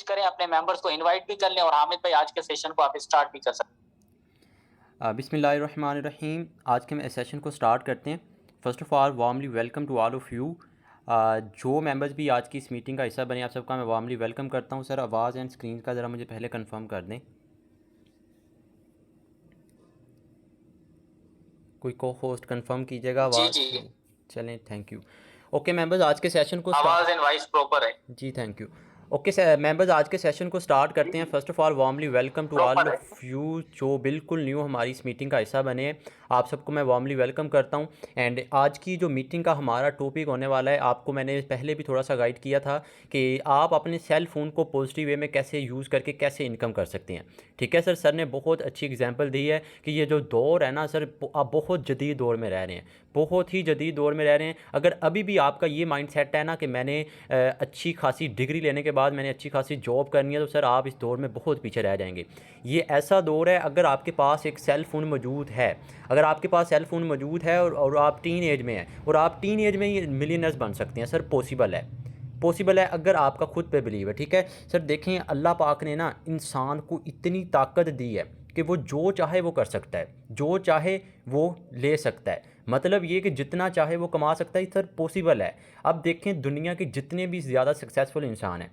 करें, अपने मेंबर्स को इनवाइट भी कर लें और हामिद भाई आज के सेशन को आप स्टार्ट भी कर सकते बिस्मिल्लाहिर्रहमानिर्रहीम। आज के हम सेशन को स्टार्ट करते हैं। First of all warmly welcome to all of you. जो मेंबर्स भी आज की इस मीटिंग का हिस्सा बने, आप सबका मैं वार्मली वेलकम करता हूं। सर आवाज़ एंड स्क्रीन का ज़रा मुझे पहले कंफर्म कर दें। कोई को होस्ट कंफर्म कीजिएगा जी आवाज़। जी, चलें, थैंक यू। ओके मेंबर्स, आज के सेशन को आवाज एंड वॉइस प्रॉपर है। जी थैंक यू। ओके मेंबर्स, आज के सेशन को स्टार्ट करते हैं। First of all warmly welcome to all proper है। ऑफ़ यू जो बिल्कुल न्यू हमारी इस मीटिंग का हिस्सा बने हैं। आप सबको मैं वार्मली वेलकम करता हूं। एंड आज की जो मीटिंग का हमारा टॉपिक होने वाला है, आपको मैंने पहले भी थोड़ा सा गाइड किया था कि आप अपने सेल फ़ोन को पॉजिटिव वे में कैसे यूज़ करके कैसे इनकम कर सकते हैं। ठीक है सर ने बहुत अच्छी एग्जांपल दी है कि ये जो दौर है ना सर, आप बहुत जदीद दौर में रह रहे हैं, बहुत ही जदीद दौर में रह रहे हैं। अगर अभी भी आपका ये माइंड सेट है ना कि मैंने अच्छी खासी डिग्री लेने के बाद मैंने अच्छी खासी जॉब करनी है, तो सर आप इस दौर में बहुत पीछे रह जाएंगे। ये ऐसा दौर है, अगर आपके पास एक सेल फ़ोन मौजूद है, अगर आपके पास सेल फ़ोन मौजूद है और आप टीन एज में हैं और आप टीन एज में ही मिलियनर्स बन सकते हैं सर। पॉसिबल है, पॉसिबल है अगर आपका खुद पे बिलीव है। ठीक है सर, देखें अल्लाह पाक ने ना इंसान को इतनी ताकत दी है कि वो जो चाहे वो कर सकता है, जो चाहे वो ले सकता है। मतलब ये कि जितना चाहे वो कमा सकता है सर, पॉसिबल है। अब देखें दुनिया के जितने भी ज़्यादा सक्सेसफुल इंसान हैं,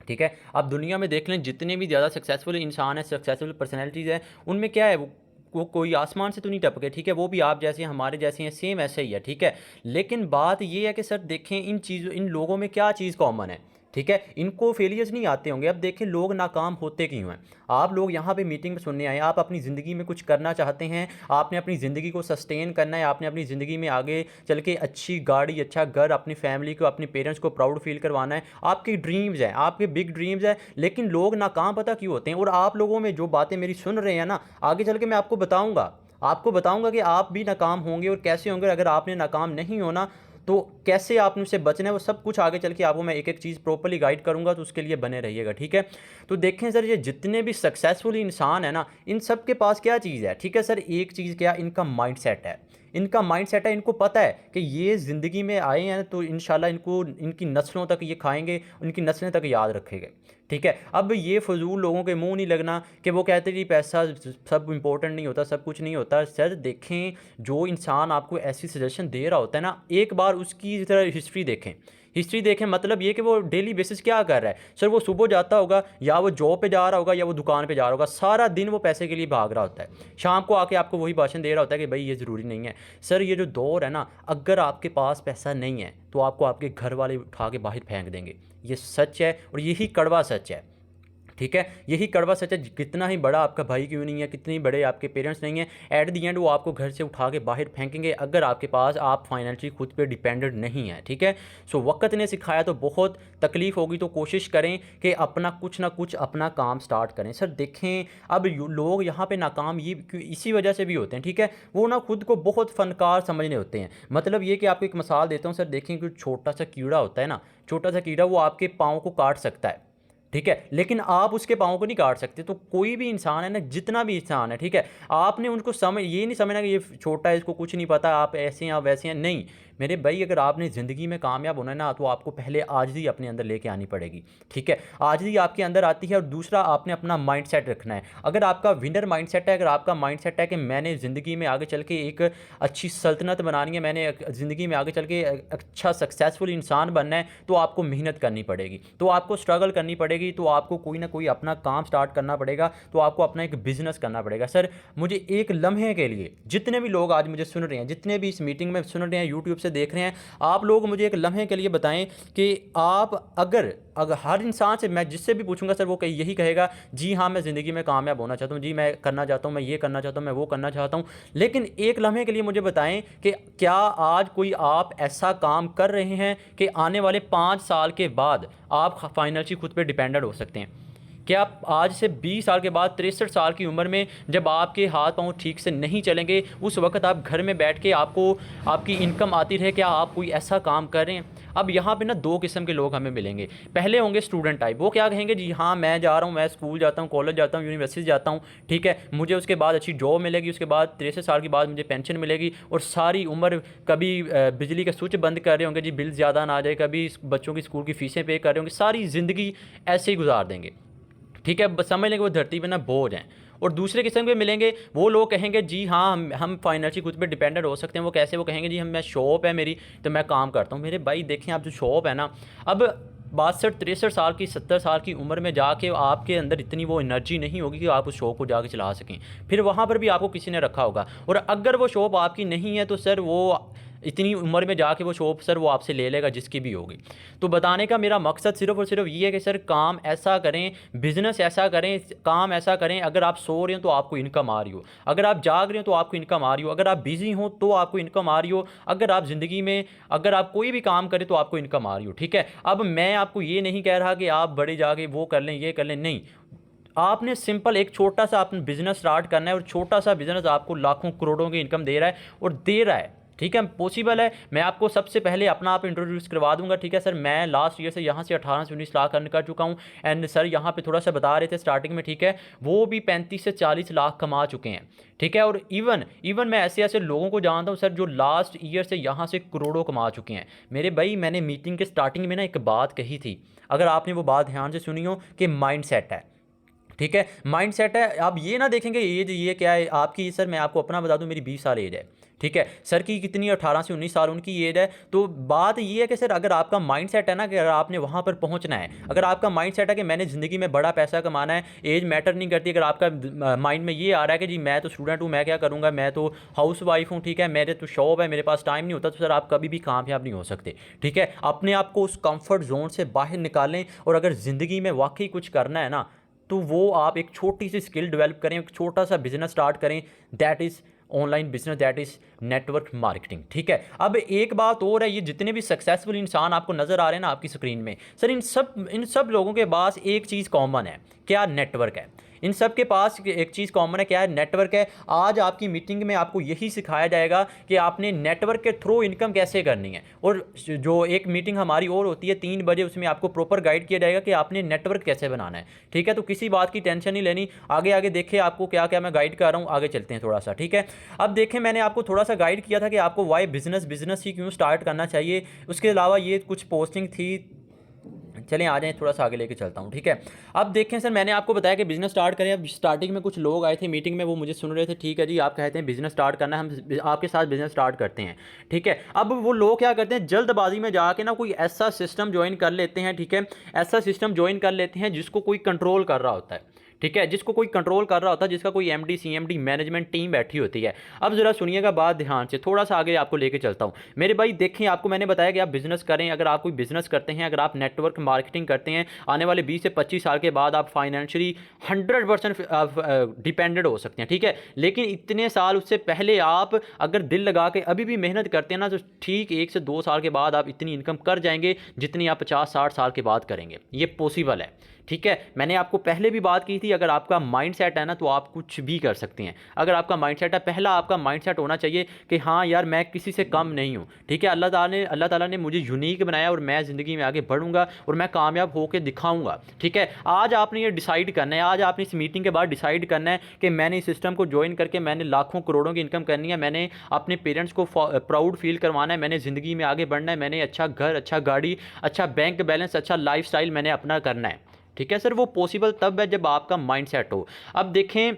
ठीक है, आप दुनिया में देख लें जितने भी ज़्यादा सक्सेसफुल इंसान हैं, सक्सेसफुल पर्सनैलिटीज़ हैं, उनमें क्या है, वो कोई आसमान से तो नहीं टपके। ठीक है, वो भी आप जैसे हैं, हमारे जैसे हैं, सेम ऐसे ही है। ठीक है, लेकिन बात ये है कि सर देखें इन लोगों में क्या चीज़ कॉमन है। ठीक है, इनको फेलियर्स नहीं आते होंगे। अब देखें लोग नाकाम होते क्यों हैं। आप लोग यहाँ पे मीटिंग में सुनने आए, आप अपनी ज़िंदगी में कुछ करना चाहते हैं, आपने अपनी ज़िंदगी को सस्टेन करना है, आपने अपनी ज़िंदगी में आगे चल के अच्छी गाड़ी, अच्छा घर, अपनी फैमिली को, अपने पेरेंट्स को प्राउड फील करवाना है। आपकी ड्रीम्स हैं, आपके बिग ड्रीम्स हैं, लेकिन लोग नाकाम पता क्यों होते हैं। और आप लोगों में जो बातें मेरी सुन रहे हैं ना, आगे चल के मैं आपको बताऊंगा कि आप भी नाकाम होंगे और कैसे होंगे। अगर आपने नाकाम नहीं होना तो कैसे आपने उससे बचना है, वो सब कुछ आगे चल के आपको मैं एक एक चीज़ प्रॉपर्ली गाइड करूंगा, तो उसके लिए बने रहिएगा। ठीक है, तो देखें सर, ये जितने भी सक्सेसफुल इंसान है ना, इन सब के पास क्या चीज़ है। ठीक है सर, एक चीज़ क्या, इनका माइंड सेट है। इनका माइंड सेट है, इनको पता है कि ये ज़िंदगी में आए हैं तो इंशाल्लाह इनको इनकी नस्लों तक ये खाएंगे, उनकी नस्लें तक याद रखेंगे। ठीक है, अब ये फजूल लोगों के मुंह नहीं लगना कि वो कहते कि पैसा सब इंपॉर्टेंट नहीं होता, सब कुछ नहीं होता। सर देखें, जो इंसान आपको ऐसी सजेशन दे रहा होता है ना, एक बार उसकी तरह हिस्ट्री देखें। हिस्ट्री देखें मतलब ये कि वो डेली बेसिस क्या कर रहा है। सर वो सुबह जाता होगा, या वो जॉब पे जा रहा होगा, या वो दुकान पे जा रहा होगा, सारा दिन वो पैसे के लिए भाग रहा होता है, शाम को आके आपको वही भाषण दे रहा होता है कि भाई ये ज़रूरी नहीं है। सर ये जो दौर है ना, अगर आपके पास पैसा नहीं है तो आपको आपके घर वाले उठा के बाहर फेंक देंगे। ये सच है और यही कड़वा सच है। ठीक है, यही कड़वा सच है। कितना ही बड़ा आपका भाई क्यों नहीं है, कितने ही बड़े आपके पेरेंट्स नहीं हैं, एट दी एंड वो आपको घर से उठा के बाहर फेंकेंगे अगर आपके पास आप फाइनेंशियली खुद पे डिपेंडेंट नहीं है। ठीक है, सो वक्त ने सिखाया तो बहुत तकलीफ़ होगी, तो कोशिश करें कि अपना कुछ ना कुछ अपना काम स्टार्ट करें। सर देखें, अब लोग यहाँ पे नाकाम ये इसी वजह से भी होते हैं। ठीक है, वो ना खुद को बहुत फ़नकार समझने होते हैं। मतलब ये कि आपको एक मिसाल देता हूँ सर, देखें कि छोटा सा कीड़ा होता है ना, छोटा सा कीड़ा वो आपके पाँव को काट सकता है। ठीक है, लेकिन आप उसके पाँव को नहीं काट सकते। तो कोई भी इंसान है ना, जितना भी इंसान है, ठीक है, आपने उनको ये नहीं समझना कि ये छोटा है, इसको कुछ नहीं पता, आप ऐसे हैं, आप वैसे हैं। नहीं मेरे भाई, अगर आपने ज़िंदगी में कामयाब होना है ना, तो आपको पहले आजिज़ी अपने अंदर लेके आनी पड़ेगी। ठीक है, आजिज़ी आपके अंदर आती है, और दूसरा आपने अपना माइंड सेट रखना है। अगर आपका विनर माइंड सेट है, अगर आपका माइंड सेट है कि मैंने ज़िंदगी में आगे चल के एक अच्छी सल्तनत बनानी है, मैंने ज़िंदगी में आगे चल के अच्छा सक्सेसफुल इंसान बनना है, तो आपको मेहनत करनी पड़ेगी, तो आपको स्ट्रगल करनी पड़ेगी, तो आपको कोई ना कोई अपना काम स्टार्ट करना पड़ेगा, तो आपको अपना एक बिजनेस करना पड़ेगा। सर मुझे एक लम्हे के लिए, जितने भी लोग आज मुझे सुन रहे हैं, जितने भी इस मीटिंग में सुन रहे हैं, यूट्यूब से देख रहे हैं, आप लोग मुझे एक लम्हे के लिए बताएं कि आप अगर अगर हर इंसान से मैं जिससे भी पूछूंगा सर, वो यही कहेगा जी हाँ मैं ज़िंदगी में कामयाब होना चाहता हूँ, जी मैं करना चाहता हूँ, मैं ये करना चाहता हूँ, मैं वो करना चाहता हूँ। लेकिन एक लम्हे के लिए मुझे बताएं कि क्या आज कोई आप ऐसा काम कर रहे हैं कि आने वाले 5 साल के बाद आप फाइनेंशियली खुद पे डिपेंडेंट हो सकते हैं। क्या आप आज से 20 साल के बाद 63 साल की उम्र में, जब आपके हाथ पांव ठीक से नहीं चलेंगे, उस वक्त आप घर में बैठ के आपको आपकी इनकम आती रहे, क्या आप कोई ऐसा काम कर रहे हैं। अब यहाँ पे ना दो किस्म के लोग हमें मिलेंगे। पहले होंगे स्टूडेंट टाइप, वो क्या कहेंगे जी हाँ मैं जा रहा हूँ, मैं स्कूल जाता हूँ, कॉलेज जाता हूँ, यूनिवर्सिटी जाता हूँ, ठीक है, मुझे उसके बाद अच्छी जॉब मिलेगी, उसके बाद 63 साल के बाद मुझे पेंशन मिलेगी, और सारी उम्र कभी बिजली का स्विच बंद कर रहे होंगे जी बिल ज़्यादा ना आ जाए, कभी बच्चों की स्कूल की फ़ीसें पे कर रहे होंगे, सारी ज़िंदगी ऐसे ही गुजार देंगे, ठीक है, बस समझ लेंगे वो धरती पे ना बोझ हैं। और दूसरे किस्म के मिलेंगे, वो लोग कहेंगे जी हाँ हम फाइनेंशियल खुद पे डिपेंडेंट हो सकते हैं। वो कैसे? वो कहेंगे जी हम मैं शॉप है मेरी तो मैं काम करता हूँ। मेरे भाई देखें आप जो शॉप है ना, अब 62 63 साल की 70 साल की उम्र में जाके आपके अंदर इतनी वो एनर्जी नहीं होगी कि आप उस शॉप को जाके चला सकें। फिर वहाँ पर भी आपको किसी ने रखा होगा, और अगर वो शॉप आपकी नहीं है तो सर वो इतनी उम्र में जाके वो शॉप सर वो आपसे ले लेगा जिसकी भी होगी। तो बताने का मेरा मकसद सिर्फ़ और सिर्फ ये है कि सर काम ऐसा करें, बिज़नेस ऐसा करें, काम ऐसा करें, अगर आप सो रहे हो तो आपको इनकम आ रही हो, अगर आप जाग रहे हो तो आपको इनकम आ रही हो, अगर आप बिज़ी हो तो आपको इनकम आ रही हो, अगर आप ज़िंदगी में अगर आप कोई भी काम करें तो आपको इनकम आ रही हो, ठीक है। अब मैं आपको ये नहीं कह रहा कि आप बड़े जाके वो कर लें ये कर लें, नहीं। आपने सिंपल एक छोटा सा अपना बिजनेस स्टार्ट करना है, और छोटा सा बिजनेस आपको लाखों करोड़ों की इनकम दे रहा है, और दे रहा है, ठीक है, पॉसिबल है। मैं आपको सबसे पहले अपना आप इंट्रोड्यूस करवा दूंगा, ठीक है सर। मैं लास्ट ईयर से यहाँ से 18 से 19 लाख अर्न कर चुका हूँ, एंड सर यहाँ पे थोड़ा सा बता रहे थे स्टार्टिंग में, ठीक है, वो भी 35 से 40 लाख कमा चुके हैं, ठीक है। और इवन मैं ऐसे ऐसे लोगों को जानता हूँ सर जो लास्ट ईयर से यहाँ से करोड़ों कमा चुके हैं। मेरे भाई मैंने मीटिंग के स्टार्टिंग में ना एक बात कही थी, अगर आपने वो बात ध्यान से सुनी हो, कि माइंड सेट है, ठीक है, माइंड सेट है। आप ये ना देखेंगे एज ये क्या है आपकी, सर मैं आपको अपना बता दूं मेरी 20 साल एज है, ठीक है, सर की कितनी 18 से 19 साल उनकी एज है। तो बात ये है कि सर अगर आपका माइंड सेट है ना कि अगर आपने वहाँ पर पहुँचना है, अगर आपका माइंड सेट है कि मैंने ज़िंदगी में बड़ा पैसा कमाना है, एज मैटर नहीं करती। अगर आपका माइंड में ये आ रहा है कि जी मैं तो स्टूडेंट हूँ, मैं क्या करूँगा, मैं तो हाउस वाइफ हूँ, ठीक है, मेरे तो शॉप है, मेरे पास टाइम नहीं होता, तो सर आप कभी भी कामयाब नहीं हो सकते, ठीक है। अपने आप को उस कंफर्ट जोन से बाहर निकालें, और अगर ज़िंदगी में वाकई कुछ करना है ना, तो वो आप एक छोटी सी स्किल डेवलप करें, एक छोटा सा बिजनेस स्टार्ट करें, that is online business, that is network marketing, ठीक है। अब एक बात और है, ये जितने भी सक्सेसफुल इंसान आपको नज़र आ रहे हैं ना आपकी स्क्रीन में, सर इन सब लोगों के पास एक चीज़ कॉमन है, क्या? नेटवर्क है। इन सब के पास एक चीज़ कॉमन है, क्या है? नेटवर्क है। आज आपकी मीटिंग में आपको यही सिखाया जाएगा कि आपने नेटवर्क के थ्रू इनकम कैसे करनी है। और जो एक मीटिंग हमारी और होती है 3 बजे, उसमें आपको प्रॉपर गाइड किया जाएगा कि आपने नेटवर्क कैसे बनाना है, ठीक है। तो किसी बात की टेंशन नहीं लेनी, आगे आगे देखिए आपको क्या क्या मैं गाइड कर रहा हूँ, आगे चलते हैं थोड़ा सा, ठीक है। अब देखें मैंने आपको थोड़ा सा गाइड किया था कि आपको वाई बिजनेस ही क्यों स्टार्ट करना चाहिए। उसके अलावा ये कुछ पोस्टिंग थी, चलें आ जाएं थोड़ा सा आगे लेके चलता हूं, ठीक है। अब देखें सर मैंने आपको बताया कि बिज़नेस स्टार्ट करें। अब स्टार्टिंग में कुछ लोग आए थे मीटिंग में, वो मुझे सुन रहे थे, ठीक है जी आप कहते हैं बिज़नेस स्टार्ट करना है, हम आपके साथ बिज़नेस स्टार्ट करते हैं, ठीक है। अब वो लोग क्या करते हैं, जल्दबाजी में जाके ना कोई ऐसा सिस्टम ज्वाइन कर लेते हैं, ठीक है, ऐसा सिस्टम ज्वाइन कर लेते हैं जिसको कोई कंट्रोल कर रहा होता है, ठीक है, जिसको कोई कंट्रोल कर रहा होता है, जिसका कोई एमडी सीएमडी मैनेजमेंट टीम बैठी होती है। अब जरा सुनिएगा बात ध्यान से, थोड़ा सा आगे आपको लेके चलता हूँ। मेरे भाई देखें, आपको मैंने बताया कि आप बिजनेस करें, अगर आप कोई बिजनेस करते हैं, अगर आप नेटवर्क मार्केटिंग करते हैं, आने वाले 20 से 25 साल के बाद आप फाइनेंशियली 100% डिपेंडेंट हो सकते हैं, ठीक है। लेकिन इतने साल उससे पहले आप अगर दिल लगा के अभी भी मेहनत करते हैं ना, तो ठीक 1 से 2 साल के बाद आप इतनी इनकम कर जाएंगे जितनी आप 50-60 साल के बाद करेंगे। ये पॉसिबल है, ठीक है। मैंने आपको पहले भी बात की थी, अगर आपका माइंड सेट है ना तो आप कुछ भी कर सकते हैं। अगर आपका माइंड सेट है, पहला आपका माइंड सेट होना चाहिए कि हाँ यार मैं किसी से कम नहीं हूँ, ठीक है। अल्लाह ताला ने मुझे यूनिक बनाया, और मैं ज़िंदगी में आगे बढ़ूंगा, और मैं कामयाब होकर दिखाऊंगा, ठीक है। आज आपने ये डिसाइड करना है, आज आपने इस मीटिंग के बाद डिसाइड करना है कि मैंने इस सिस्टम को ज्वाइन करके मैंने लाखों करोड़ों की इनकम करनी है, मैंने अपने पेरेंट्स को प्राउड फील करवाना है, मैंने ज़िंदगी में आगे बढ़ना है, मैंने अच्छा घर, अच्छा गाड़ी, अच्छा बैंक बैलेंस, अच्छा लाइफ मैंने अपना करना है, ठीक है सर। वो पॉसिबल तब है जब आपका माइंड सेट हो। अब देखें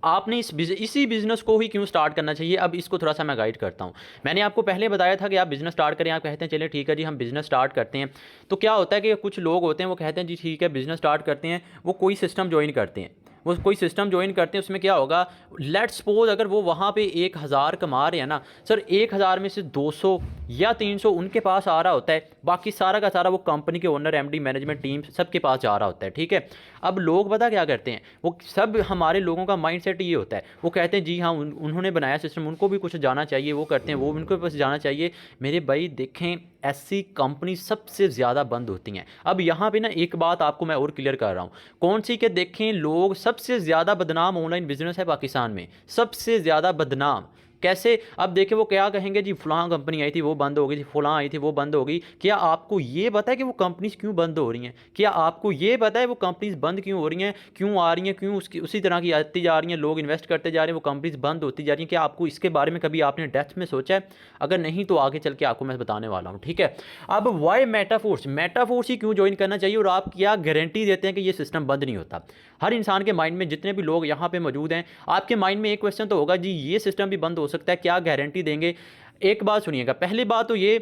आपने इसी बिज़नेस को ही क्यों स्टार्ट करना चाहिए, अब इसको थोड़ा सा मैं गाइड करता हूँ। मैंने आपको पहले बताया था कि आप बिज़नेस स्टार्ट करें, आप कहते हैं चलिए ठीक है जी हम बिज़नेस स्टार्ट करते हैं। तो क्या होता है कि कुछ लोग होते हैं वो कहते हैं जी ठीक है बिज़नेस स्टार्ट करते हैं, वो कोई सिस्टम ज्वाइन करते हैं, वो कोई सिस्टम ज्वाइन करते हैं। उसमें क्या होगा, लेट्स सपोज अगर वो वहाँ पे 1000 कमा रहे हैं ना सर, 1000 में से 200 या 300 उनके पास आ रहा होता है, बाकी सारा का सारा वो कंपनी के ओनर, एमडी, मैनेजमेंट टीम सबके पास जा रहा होता है, ठीक है। अब लोग पता क्या करते हैं, वो सब हमारे लोगों का माइंड सेट ये होता है, वो कहते हैं जी हाँ उन्होंने बनाया सिस्टम, उनको भी कुछ जाना चाहिए, वो करते हैं, वो उनको पास जाना चाहिए। मेरे भाई देखें ऐसी कंपनी सबसे ज़्यादा बंद होती हैं। अब यहाँ पे ना एक बात आपको मैं और क्लियर कर रहा हूँ, कौन सी के देखें लोग सबसे ज़्यादा बदनाम ऑनलाइन बिजनेस है पाकिस्तान में, सबसे ज़्यादा बदनाम कैसे? अब देखिए वो क्या कहेंगे जी, फलां कंपनी आई थी वो बंद हो गई थी, फलां आई थी वो बंद हो गई। क्या आपको ये पता है कि वो कंपनीज क्यों बंद हो रही हैं? क्या आपको ये पता है वो कंपनीज बंद क्यों हो रही हैं, क्यों आ रही हैं, क्यों उसकी उसी तरह की आती जा रही हैं, लोग इन्वेस्ट करते जा रहे हैं, वो कंपनीज बंद होती जा रही हैं? क्या आपको इसके बारे में कभी आपने डेप्थ में सोचा है? अगर नहीं तो आगे चल के आपको मैं बताने वाला हूँ, ठीक है। अब वाई मेटाफोर्स, मेटाफोर्स ही क्यों ज्वाइन करना चाहिए और आप क्या गारंटी देते हैं कि ये सिस्टम बंद नहीं होता? हर इंसान के माइंड में, जितने भी लोग यहाँ पे मौजूद हैं, आपके माइंड में एक क्वेश्चन तो होगा जी, ये सिस्टम भी बंद हो सकता है, क्या गारंटी देंगे? एक बात सुनिएगा, पहली बात तो ये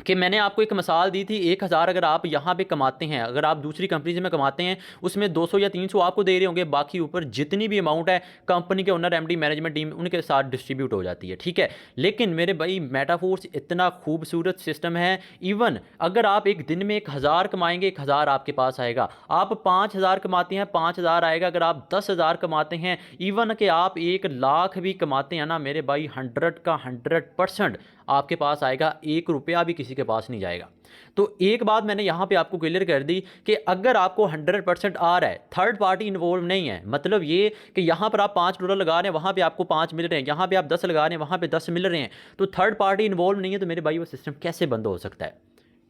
कि मैंने आपको एक मिसाल दी थी, 1000 अगर आप यहाँ पे कमाते हैं, अगर आप दूसरी कंपनी में कमाते हैं, उसमें 200 या 300 आपको दे रहे होंगे, बाकी ऊपर जितनी भी अमाउंट है कंपनी के ओनर, एमडी, मैनेजमेंट टीम, उनके साथ डिस्ट्रीब्यूट हो जाती है, ठीक है। लेकिन मेरे भाई मेटाफोर्स इतना खूबसूरत सिस्टम है, इवन अगर आप एक दिन में 1000 कमाएंगे, 1000 आपके पास आएगा। आप 5000 कमाते हैं, 5000 आएगा। अगर आप 10,000 कमाते हैं, इवन कि आप 1,00,000 भी कमाते हैं ना मेरे भाई, 100 का 100% आपके पास आएगा, 1 रुपया भी किसी के पास नहीं जाएगा। तो एक बात मैंने यहाँ पे आपको क्लियर कर दी कि अगर आपको 100% आ रहा है, थर्ड पार्टी इन्वॉल्व नहीं है, मतलब ये कि यहाँ पर आप $5 लगा रहे हैं, वहाँ पे आपको 5 मिल रहे हैं, यहाँ पे आप 10 लगा रहे हैं, वहाँ पे 10 मिल रहे हैं, तो थर्ड पार्टी इन्वॉल्व नहीं है, तो मेरे भाई वो सिस्टम कैसे बंद हो सकता है?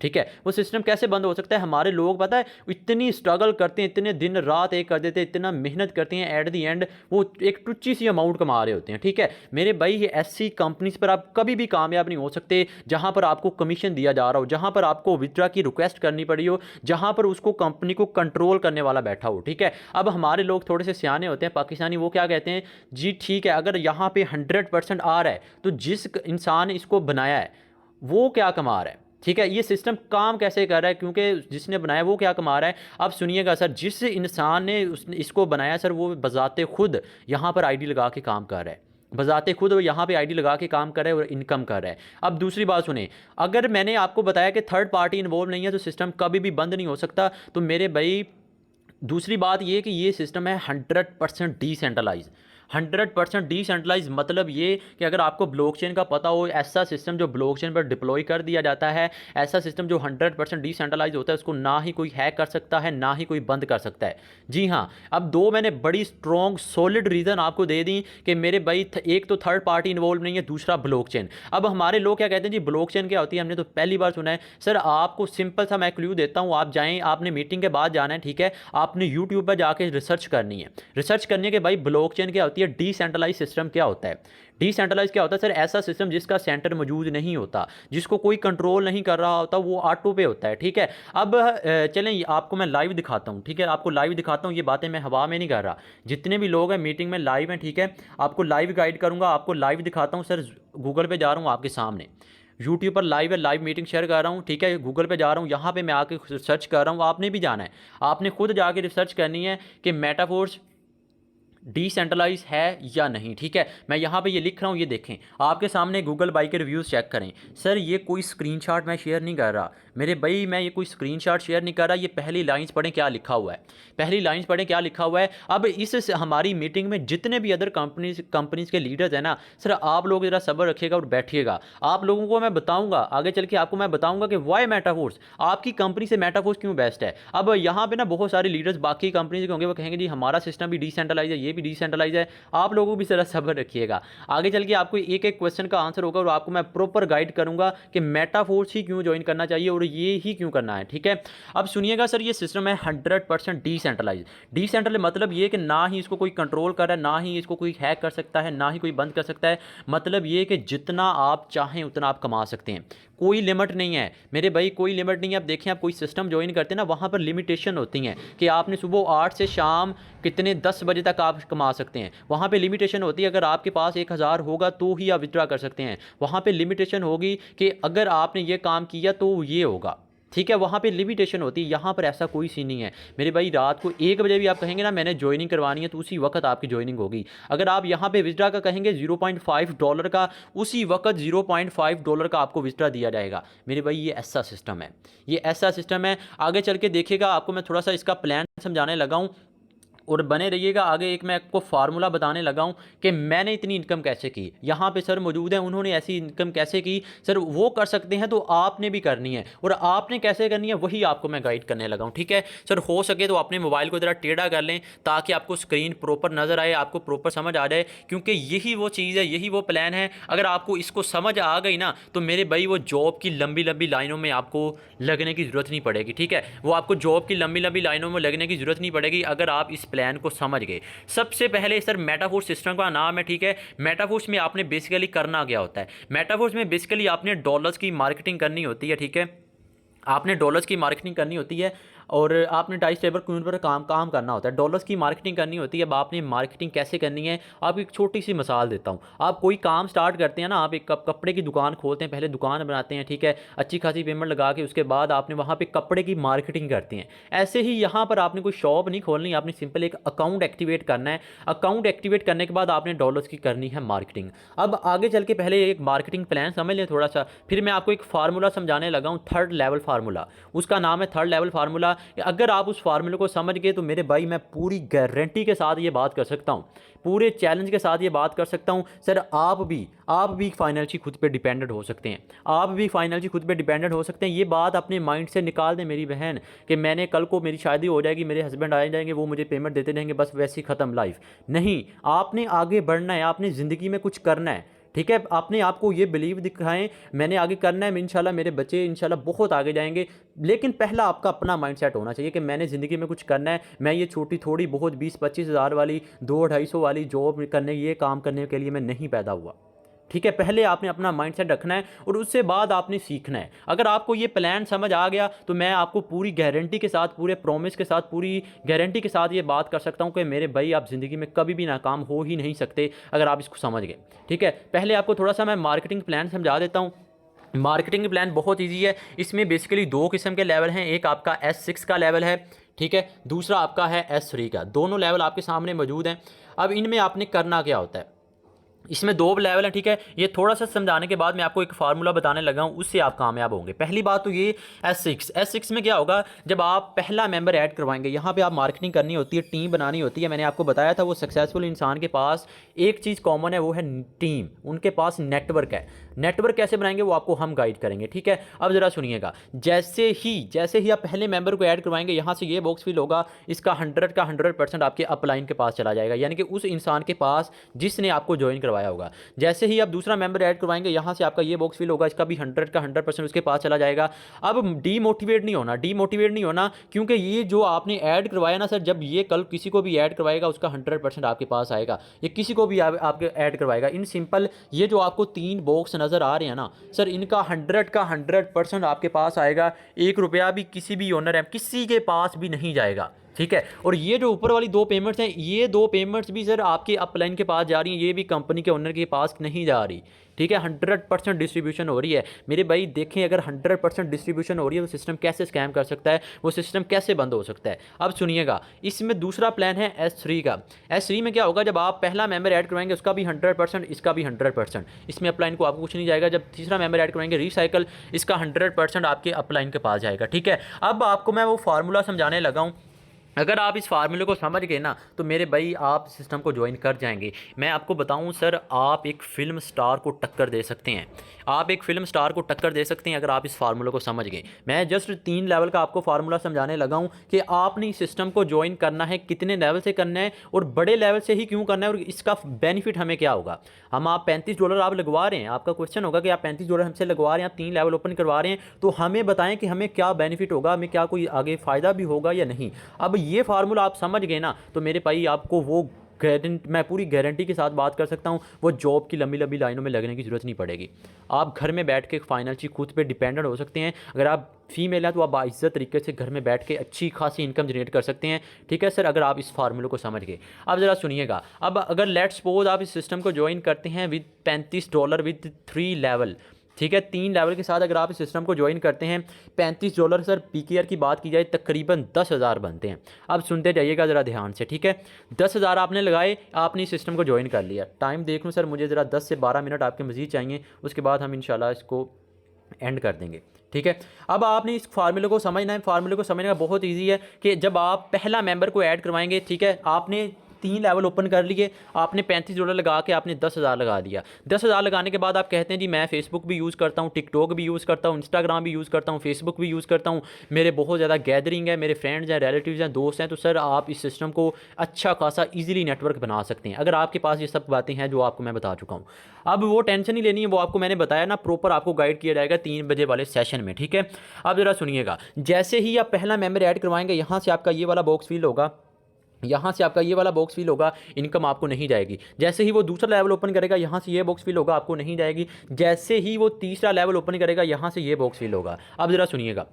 ठीक है, वो सिस्टम कैसे बंद हो सकता है? हमारे लोग पता है इतनी स्ट्रगल करते हैं, इतने दिन रात एक कर देते हैं, इतना मेहनत करते हैं, एट दी एंड वो एक टुच्ची सी अमाउंट कमा रहे होते हैं, ठीक है। मेरे भाई ये ऐसी कंपनीज पर आप कभी भी कामयाब नहीं हो सकते जहां पर आपको कमीशन दिया जा रहा हो, जहां पर आपको विथड्रॉ की रिक्वेस्ट करनी पड़ी हो, जहां पर उसको कंपनी को कंट्रोल करने वाला बैठा हो, ठीक है। अब हमारे लोग थोड़े से सियाने होते हैं पाकिस्तानी, वो क्या कहते हैं जी, ठीक है अगर यहाँ पे 100% आ रहा है तो जिस इंसान ने इसको बनाया है वो क्या कमा रहा है, ठीक है, ये सिस्टम काम कैसे कर रहा है, क्योंकि जिसने बनाया वो क्या कमा रहा है। अब सुनिएगा सर, जिस इंसान ने इसको बनाया सर, वो बजाते खुद यहाँ पर आईडी लगा के काम कर रहा है, बजाते खुद वो यहाँ पे आईडी लगा के काम कर रहा है और इनकम कर रहा है। अब दूसरी बात सुने, अगर मैंने आपको बताया कि थर्ड पार्टी इन्वॉल्व नहीं है तो सिस्टम कभी भी बंद नहीं हो सकता, तो मेरे भाई दूसरी बात ये कि ये सिस्टम है 100% डिसेंट्रलाइज। 100% डिसेंट्रलाइज मतलब ये कि अगर आपको ब्लॉकचेन का पता हो, ऐसा सिस्टम जो ब्लॉकचेन पर डिप्लॉय कर दिया जाता है, ऐसा सिस्टम जो 100% डिसेंट्रलाइज होता है, उसको ना ही कोई हैक कर सकता है, ना ही कोई बंद कर सकता है। जी हाँ, अब दो मैंने बड़ी स्ट्रॉन्ग सॉलिड रीज़न आपको दे दी कि मेरे भाई एक तो थर्ड पार्टी इन्वॉल्व नहीं है, दूसरा ब्लॉकचेन। अब हमारे लोग क्या कहते हैं जी, ब्लॉकचेन क्या होती है, हमने तो पहली बार सुना है। सर आपको सिंपल सा मैं क्लू देता हूँ, आप जाएँ, आपने मीटिंग के बाद जाना है, ठीक है, आपने यूट्यूब पर जाके रिसर्च करनी है। रिसर्च करने के भाई ब्लॉकचेन क्या होती है, डिसेंट्रलाइज सिस्टम क्या होता है। डिसेंट्रलाइज क्या होता है सर, ऐसा सिस्टम जिसका सेंटर मौजूद नहीं होता, जिसको कोई कंट्रोल नहीं कर रहा होता, वो ऑटो पे होता है, ठीक है। अब चलें आपको मैं लाइव दिखाता हूँ, ठीक है, आपको लाइव दिखाता हूँ, ये बातें मैं हवा में नहीं कर रहा, जितने भी लोग हैं मीटिंग में लाइव हैं, ठीक है, आपको लाइव गाइड करूँगा, आपको लाइव दिखाता हूँ सर। गूगल पे जा रहा हूँ आपके सामने, यूट्यूब पर लाइव है, लाइव मीटिंग शेयर कर रहा हूँ, ठीक है, गूगल पे जा रहा हूँ, यहाँ पे मैं आके रिसर्च कर रहा हूँ, आपने भी जाना है, आपने खुद जाके रिसर्च करनी है कि मेटाफोर्स डिसेंट्रलाइज है या नहीं, ठीक है। मैं यहाँ पे ये लिख रहा हूँ, ये देखें आपके सामने, गूगल बाई के रिव्यूज़ चेक करें। सर ये कोई स्क्रीनशॉट मैं शेयर नहीं कर रहा मेरे भाई, मैं ये कोई स्क्रीनशॉट शेयर नहीं कर रहा, ये पहली लाइंस पढ़ें क्या लिखा हुआ है, पहली लाइंस पढ़ें क्या लिखा हुआ है। अब इस हमारी मीटिंग में जितने भी अदर कंपनीज के लीडर्स हैं ना, सर आप लोग ज़रा सब्र रखिएगा और बैठिएगा, आप लोगों को मैं बताऊँगा आगे चल के, आपको मैं बताऊँगा कि वाई मेटाफोर्स, आपकी कंपनी से मेटाफोर्स क्यों बेस्ट है। अब यहाँ पे ना बहुत सारे लीडर्स बाकी कंपनीज के होंगे, वो कहेंगे जी हमारा सिस्टम भी डिसेंट्रलाइज है, ये भी डिसेंट्रलाइज है, आप लोगों को भी ज़रा सब्र रखिएगा, आगे चल के आपको एक एक क्वेश्चन का आंसर होगा और आपको मैं प्रॉपर गाइड करूंगा कि मेटाफोर्स ही क्यों ज्वाइन करना चाहिए और ये ही क्यों करना है, ठीक है। अब सुनिएगा सर, ये सिस्टम है 100% डिसेंट्रलाइज। डिसेंट्रलाइज मतलब ये कि ना ही इसको कोई कंट्रोल कर रहा है, ना ही इसको कोई हैक कर सकता है, ना ही कोई बंद कर सकता है। मतलब ये कि जितना आप चाहें उतना आप कमा सकते हैं, कोई लिमिट नहीं है मेरे भाई, कोई लिमिट नहीं है। आप देखें, आप कोई सिस्टम ज्वाइन करते हैं ना, वहाँ पर लिमिटेशन होती हैं कि आपने सुबह 8 से शाम कितने 10 बजे तक आप कमा सकते हैं, वहाँ पे लिमिटेशन होती है। अगर आपके पास 1000 होगा तो ही आप विथड्रॉ कर सकते हैं, वहाँ पे लिमिटेशन होगी कि अगर आपने ये काम किया तो ये होगा, ठीक है, वहाँ पे लिमिटेशन होती है। यहाँ पर ऐसा कोई सीन नहीं है मेरे भाई, रात को 1 बजे भी आप कहेंगे ना मैंने ज्वाइनिंग करवानी है, तो उसी वक्त आपकी ज्वाइनिंग होगी। अगर आप यहाँ पे विथड्रॉ का कहेंगे $0.5 का, उसी वक्त $0.5 का आपको विथड्रॉ दिया जाएगा मेरे भाई। ये ऐसा सिस्टम है, ये ऐसा सिस्टम है। आगे चल के देखिएगा, आपको मैं थोड़ा सा इसका प्लान समझाने लगा हूँ और बने रहिएगा। आगे एक मैं आपको फार्मूला बताने लगा हूँ कि मैंने इतनी इनकम कैसे की। यहाँ पे सर मौजूद हैं, उन्होंने ऐसी इनकम कैसे की। सर वो कर सकते हैं तो आपने भी करनी है, और आपने कैसे करनी है वही आपको मैं गाइड करने लगा हूँ। ठीक है सर, हो सके तो अपने मोबाइल को ज़रा टेढ़ा कर लें ताकि आपको स्क्रीन प्रॉपर नज़र आए, आपको प्रॉपर समझ आ जाए, क्योंकि यही वो चीज़ है, यही वो प्लान है। अगर आपको इसको समझ आ गई ना तो मेरे भाई वो जॉब की लंबी लंबी लाइनों में आपको लगने की ज़रूरत नहीं पड़ेगी। ठीक है, वो आपको जॉब की लंबी लंबी लाइनों में लगने की ज़रूरत नहीं पड़ेगी अगर आप इस प्लान को समझ गए। सबसे पहले सर मेटाफोर्स सिस्टम का नाम है। ठीक है, मेटाफोर्स में आपने बेसिकली करना क्या होता है। मेटाफोर्स में बेसिकली आपने डॉलर्स की मार्केटिंग करनी होती है। ठीक है, आपने डॉलर्स की मार्केटिंग करनी होती है और आपने डाइस टेबल क्यून पर काम करना होता है। डॉलर्स की मार्केटिंग करनी होती है। अब आपने मार्केटिंग कैसे करनी है, आप एक छोटी सी मिसाल देता हूँ। आप कोई काम स्टार्ट करते हैं ना, आप एक कपड़े की दुकान खोलते हैं, पहले दुकान बनाते हैं। ठीक है, अच्छी खासी पेमेंट लगा के उसके बाद आपने वहाँ पे कपड़े की मार्केटिंग करते हैं। ऐसे ही यहाँ पर आपने कोई शॉप नहीं खोलनी, आपने सिंपल एक अकाउंट एक्टिवेट करना है। अकाउंट एक्टिवेट करने के बाद आपने डॉलर्स की करनी है मार्केटिंग। अब आगे चल के पहले एक मार्केटिंग प्लान समझ लें थोड़ा सा, फिर मैं आपको एक फार्मूला समझाने लगा हूँ, थर्ड लेवल फार्मूला। उसका नाम है थर्ड लेवल फार्मूला। अगर आप उस फार्मूले को समझ गए तो मेरे भाई मैं पूरी गारंटी के साथ ये बात कर सकता हूँ, पूरे चैलेंज के साथ ये बात कर सकता हूँ सर, आप भी फाइनेंशियली खुद पे डिपेंडेंट हो सकते हैं। आप भी फाइनेंशियली खुद पे डिपेंडेंट हो सकते हैं। ये बात अपने माइंड से निकाल दें मेरी बहन, कि मैंने कल को मेरी शादी हो जाएगी, मेरे हस्बैंड आ जाएंगे, वो मुझे पेमेंट देते रहेंगे, बस वैसे ही ख़त्म लाइफ। नहीं, आपने आगे बढ़ना है, आपने ज़िंदगी में कुछ करना है। ठीक है, आपने आपको ये बिलीव दिखाएं मैंने आगे करना है, इंशाल्लाह मेरे बच्चे इंशाल्लाह बहुत आगे जाएंगे। लेकिन पहला आपका अपना माइंडसेट होना चाहिए कि मैंने ज़िंदगी में कुछ करना है। मैं ये छोटी थोड़ी बहुत 20-25 हज़ार वाली 200-250 वाली जॉब करने, ये काम करने के लिए मैं नहीं पैदा हुआ। ठीक है, पहले आपने अपना माइंडसेट रखना है और उससे बाद आपने सीखना है। अगर आपको ये प्लान समझ आ गया तो मैं आपको पूरी गारंटी के साथ, पूरे प्रॉमिस के साथ, पूरी गारंटी के साथ ये बात कर सकता हूँ कि मेरे भाई आप ज़िंदगी में कभी भी नाकाम हो ही नहीं सकते अगर आप इसको समझ गए। ठीक है, पहले आपको थोड़ा सा मैं मार्केटिंग प्लान समझा देता हूँ। मार्केटिंग प्लान बहुत ईजी है। इसमें बेसिकली दो किस्म के लेवल हैं, एक आपका S6 का लेवल है। ठीक है, दूसरा आपका है S3 का। दोनों लेवल आपके सामने मौजूद हैं। अब इनमें आपने करना क्या होता है, इसमें दो लेवल हैं। ठीक है, ये थोड़ा सा समझाने के बाद मैं आपको एक फार्मूला बताने लगा हूँ, उससे आप कामयाब होंगे। पहली बात तो ये S6 में क्या होगा, जब आप पहला मेंबर ऐड करवाएंगे, यहाँ पे आप मार्केटिंग करनी होती है, टीम बनानी होती है। मैंने आपको बताया था वो सक्सेसफुल इंसान के पास एक चीज़ कॉमन है, वो है टीम, उनके पास नेटवर्क है। नेटवर्क कैसे बनाएंगे वो आपको हम गाइड करेंगे। ठीक है, अब ज़रा सुनिएगा, जैसे ही आप पहले मेंबर को ऐड करवाएंगे, यहाँ से ये बॉक्स फिल होगा, इसका 100% आपके अपलाइन के पास चला जाएगा, यानी कि उस इंसान के पास जिसने आपको ज्वाइन करवाया होगा। जैसे ही आप दूसरा मेंबर ऐड करवाएंगे, यहाँ से आपका ये बॉक्स फिल होगा, इसका भी 100% उसके पास चला जाएगा। अब डीमोटिवेट नहीं होना, क्योंकि ये जो आपने ऐड करवाया ना सर, जब ये कल किसी को भी ऐड करवाएगा उसका 100% आपके पास आएगा, ये किसी को भी आपके ऐड करवाएगा। इन सिंपल ये जो आपको 3 बॉक्स नज़र आ रहे हैं ना सर, इनका 100% आपके पास आएगा। 1 रुपया भी किसी भी ओनर है किसी के पास भी नहीं जाएगा। ठीक है, और ये जो ऊपर वाली 2 पेमेंट्स हैं, ये 2 पेमेंट्स भी सर आपके अपलाइन के पास जा रही हैं, ये भी कंपनी के ओनर के पास नहीं जा रही। ठीक है, 100% डिस्ट्रीब्यूशन हो रही है मेरे भाई। देखें, अगर 100% डिस्ट्रीब्यूशन हो रही है तो सिस्टम कैसे स्कैम कर सकता है, वो सिस्टम कैसे बंद हो सकता है। अब सुनिएगा, इसमें दूसरा प्लान है S3 का। S3 में क्या होगा, जब आप पहला मेंबर ऐड करवाएंगे उसका भी 100%, इसका भी 100%, इसमें अपलाइन को आपको कुछ नहीं जाएगा। जब तीसरा मेंबर ऐड करवाएंगे रिसाइकल, इसका 100% आपके अपलाइन के पास जाएगा। ठीक है, अब आपको मैं वो फार्मूला समझाने लगा हूँ। अगर आप इस फार्मूले को समझ गए ना तो मेरे भाई आप सिस्टम को ज्वाइन कर जाएंगे। मैं आपको बताऊं सर, आप एक फ़िल्म स्टार को टक्कर दे सकते हैं, आप एक फ़िल्म स्टार को टक्कर दे सकते हैं अगर आप इस फार्मूले को समझ गए। मैं जस्ट 3 लेवल का आपको फार्मूला समझाने लगा हूं कि आपने इस सिस्टम को ज्वाइन करना है, कितने लेवल से करना है और बड़े लेवल से ही क्यों करना है, और इसका बेनिफिट हमें क्या होगा। आप $35 आप लगवा रहे हैं, आपका क्वेश्चन होगा कि आप $35 हमसे लगवा रहे हैं, आप 3 लेवल ओपन करवा रहे हैं, तो हमें बताएं कि हमें क्या बेनिफिट होगा, हमें क्या कोई आगे फ़ायदा भी होगा या नहीं। अब ये फार्मूला आप समझ गए ना तो मेरे भाई आपको वो मैं पूरी गारंटी के साथ बात कर सकता हूँ, वो जॉब की लंबी लंबी लाइनों में लगने की ज़रूरत नहीं पड़ेगी। आप घर में बैठ के फाइनेंशियली खुद पे डिपेंडेंट हो सकते हैं। अगर आप फीमेल हैं तो आप बाइज्जत तरीके से घर में बैठ के अच्छी खासी इनकम जनरेट कर सकते हैं। ठीक है सर, अगर आप इस फार्मूले को समझ गए। अब ज़रा सुनिएगा, अब अगर लेट्स सपोज आप इस सिस्टम को ज्वाइन करते हैं विद $35 विद 3 लेवल। ठीक है, 3 लेवल के साथ अगर आप इस सिस्टम को ज्वाइन करते हैं, $35 सर PKR की बात की जाए तकरीबन 10,000 बनते हैं। अब सुनते जाइएगा ज़रा ध्यान से। ठीक है, 10,000 आपने लगाए, आपने इस सिस्टम को ज्वाइन कर लिया। टाइम देख लूँ सर, मुझे ज़रा 10 से 12 मिनट आपके मज़ीद चाहिए, उसके बाद हम इंशाल्लाह इसको एंड कर देंगे। ठीक है, अब आपने इस फार्मूले को समझना है। फार्मूले को समझना बहुत इजी है कि जब आप पहला मेंबर को ऐड करवाएंगे, ठीक है, आपने 3 लेवल ओपन कर लिए, आपने $35 लगा के आपने 10,000 लगा दिया। 10,000 लगाने के बाद आप कहते हैं जी मैं फेसबुक भी यूज़ करता हूँ, टिकटॉक भी यूज़ करता हूँ, इंस्टाग्राम भी यूज़ करता हूँ, फेसबुक भी यूज़ करता हूँ, मेरे बहुत ज़्यादा गैदरिंग है, मेरे फ्रेंड्स हैं, रिलेटिव्स हैं, दोस्त हैं। तो सर आप इस सिस्टम को अच्छा खासा ईजिली नेटवर्क बना सकते हैं अगर आपके पास ये सब बातें हैं जो आपको मैं बता चुका हूँ। अब वो टेंशन नहीं लेनी है, वो आपको मैंने बताया ना, प्रॉपर आपको गाइड किया जाएगा 3 बजे वाले सेशन में। ठीक है, अब ज़रा सुनिएगा, जैसे ही आप पहला मेंबर ऐड करवाएंगे, यहाँ से आपका ये वाला बॉक्स फिल होगा, यहाँ से आपका ये वाला बॉक्स फिल होगा, इनकम आपको नहीं जाएगी। जैसे ही वो दूसरा लेवल ओपन करेगा, यहाँ से ये बॉक्स फिल होगा, आपको नहीं जाएगी। जैसे ही वो तीसरा लेवल ओपन करेगा, यहाँ से ये बॉक्स फिल होगा। अब ज़रा सुनिएगा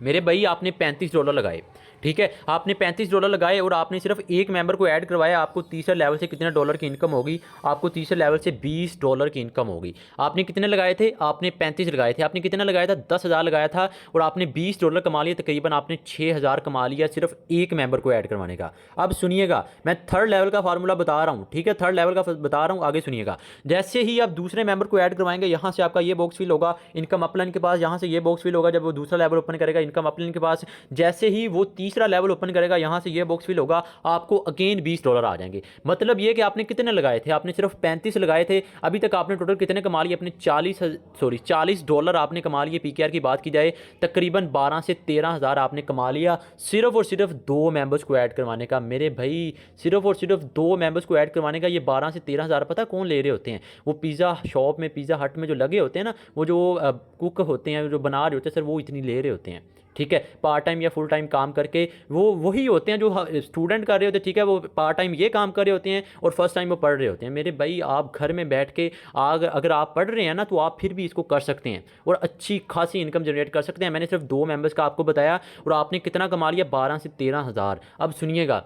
मेरे भाई, आपने $35 लगाए, ठीक है, आपने $35 लगाए और आपने सिर्फ एक मेंबर को ऐड करवाया, आपको तीसरे लेवल से कितने डॉलर की इनकम होगी? आपको तीसरे लेवल से $20 की इनकम होगी। आपने कितने लगाए थे? आपने 35 लगाए थे। आपने कितना लगाया था? 10,000 लगाया था और आपने $20 कमा लिया। तकरीबन आपने 6,000 कमा लिया सिर्फ एक मेंबर को ऐड करवाने का। अब सुनिएगा, मैं थर्ड लेवल का फार्मूला बता रहा हूँ, ठीक है, थर्ड लेवल का बता रहा हूँ, आगे सुनिएगा। जैसे ही आप दूसरे मेंबर को ऐड करवाएंगे, यहाँ से आपका ये बॉक्स फिल होगा, इनकम अपलाइन के पास, यहाँ से ये बॉक्स फिल होगा। जब वो दूसरा लेवल ओपन करेगा, इनकम अपलाइन के पास, जैसे ही वो तीसरा लेवल ओपन करेगा, यहाँ से ये बॉक्स फिल होगा, आपको अगेन $20 आ जाएंगे। मतलब ये कि आपने कितने लगाए थे? आपने सिर्फ 35 लगाए थे। अभी तक आपने टोटल कितने कमा लिए? अपने $40 आपने कमा लिए। पीकेआर की बात की जाए, तकरीबन 12 से 13,000 आपने कमा लिया सिर्फ और सिर्फ 2 मेंबर्स को ऐड करवाने का। मेरे भाई, सिर्फ और सिर्फ 2 मेंबर्स को ऐड करवाने का ये 12 से 13,000 पता कौन ले रहे होते हैं? वो पिज़्ज़ा शॉप में, पिज़्ज़ा हट में जो लगे होते हैं ना, वो जो कुक होते हैं, जो बना रहे होते हैं, सर वो इतनी ले रहे होते हैं। ठीक है, पार्ट टाइम या फुल टाइम काम करके वो वही होते हैं जो स्टूडेंट कर रहे होते हैं। ठीक है, वो पार्ट टाइम ये काम कर रहे होते हैं और फर्स्ट टाइम वो पढ़ रहे होते हैं। मेरे भाई, आप घर में बैठ के अगर आप पढ़ रहे हैं ना, तो आप फिर भी इसको कर सकते हैं और अच्छी खासी इनकम जनरेट कर सकते हैं। मैंने सिर्फ 2 मेंबर्स का आपको बताया और आपने कितना कमा लिया? 12 से 13,000। अब सुनिएगा,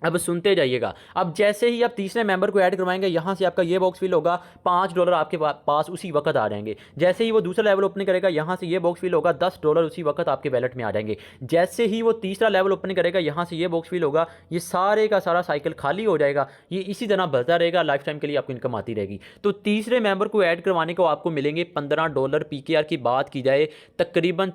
अब सुनते जाइएगा। अब जैसे ही आप तीसरे मेंबर को ऐड करवाएंगे, यहाँ से आपका ये बॉक्स फिल होगा, $5 आपके पास उसी वक्त आ जाएंगे। जैसे ही वो दूसरा लेवल ओपन करेगा, यहाँ से ये बॉक्स फिल होगा, $10 उसी वक्त आपके वैलेट में आ जाएंगे। जैसे ही वो तीसरा लेवल ओपन करेगा, यहाँ से ये बॉक्स फिल होगा, ये सारे का सारा साइकिल खाली हो जाएगा। ये इसी तरह बढ़ता रहेगा, लाइफ टाइम के लिए आपको इनकम आती रहेगी। तो तीसरे मेंबर को ऐड करवाने को आपको मिलेंगे $15। पीकेआर की बात की जाए, तकरीबन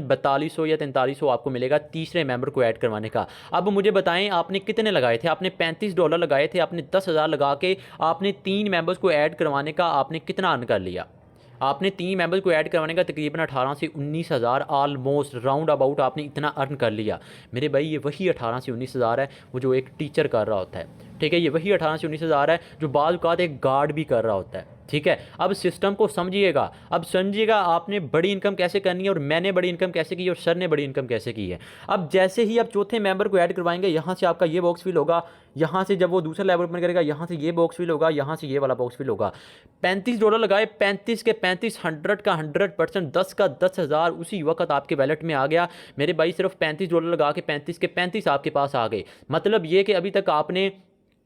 4200 या 4300 आपको मिलेगा तीसरे मेंबर को ऐड करवाने का। अब मुझे बताएं, आपने कितने लगाए थे? आपने $35 लगाए थे। आपने 10,000 लगा के आपने 3 मेंबर्स को ऐड करवाने का आपने कितना अर्न कर लिया? आपने 3 मेंबर्स को ऐड करवाने का तकरीबन 18 से 19,000, ऑलमोस्ट राउंड अबाउट आपने इतना अर्न कर लिया। मेरे भाई, ये वही 18 से 19,000 है वो जो एक टीचर कर रहा होता है। ठीक है, ये वही 18 से 19,000 है जो बाज़ औक़ात एक गार्ड भी कर रहा होता है। ठीक है, अब सिस्टम को समझिएगा। अब समझिएगा आपने बड़ी इनकम कैसे करनी है और मैंने बड़ी इनकम कैसे की और सर ने बड़ी इनकम कैसे की है। अब जैसे ही आप चौथे मेंबर को ऐड करवाएंगे, यहाँ से आपका ये बॉक्स फिल होगा, यहाँ से जब वो दूसरा लेवल ओपन करेगा, यहाँ से ये बॉक्स फिल होगा, यहाँ से ये वाला बॉक्स फिल होगा। $35 लगाए, 35 के 35, 100 का 100%, 10 का 10,000 उसी वक्त आपके वैलेट में आ गया। मेरे भाई, सिर्फ $35 लगा के 35 के 35 आपके पास आ गए। मतलब ये कि अभी तक आपने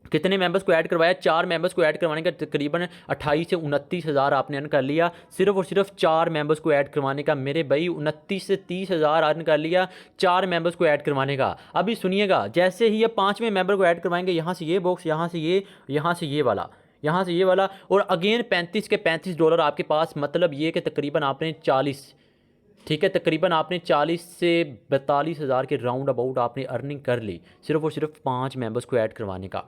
कितने मेंबर्स को ऐड करवाया? 4 मेंबर्स को ऐड करवाने का तकरीबन 28 से 29,000 आपने अर्न कर लिया सिर्फ और सिर्फ 4 मेंबर्स को ऐड करवाने का। मेरे भाई, 29 से 30,000 अर्न कर लिया 4 मेंबर्स को ऐड करवाने का। अभी सुनिएगा, जैसे ही ये 5वें मेंबर को ऐड करवाएंगे, यहाँ से ये बॉक्स, यहाँ से ये, यहाँ से ये वाला, यहाँ से ये वाला, और अगेन 35 के $35 आपके पास। मतलब ये कि तकरीबन आपने 40, ठीक है, तकरीबन आपने 40 से 42,000 के राउंड अबाउट आपने अर्निंग कर ली सिर्फ और सिर्फ 5 मेंबर्स को ऐड करवाने का।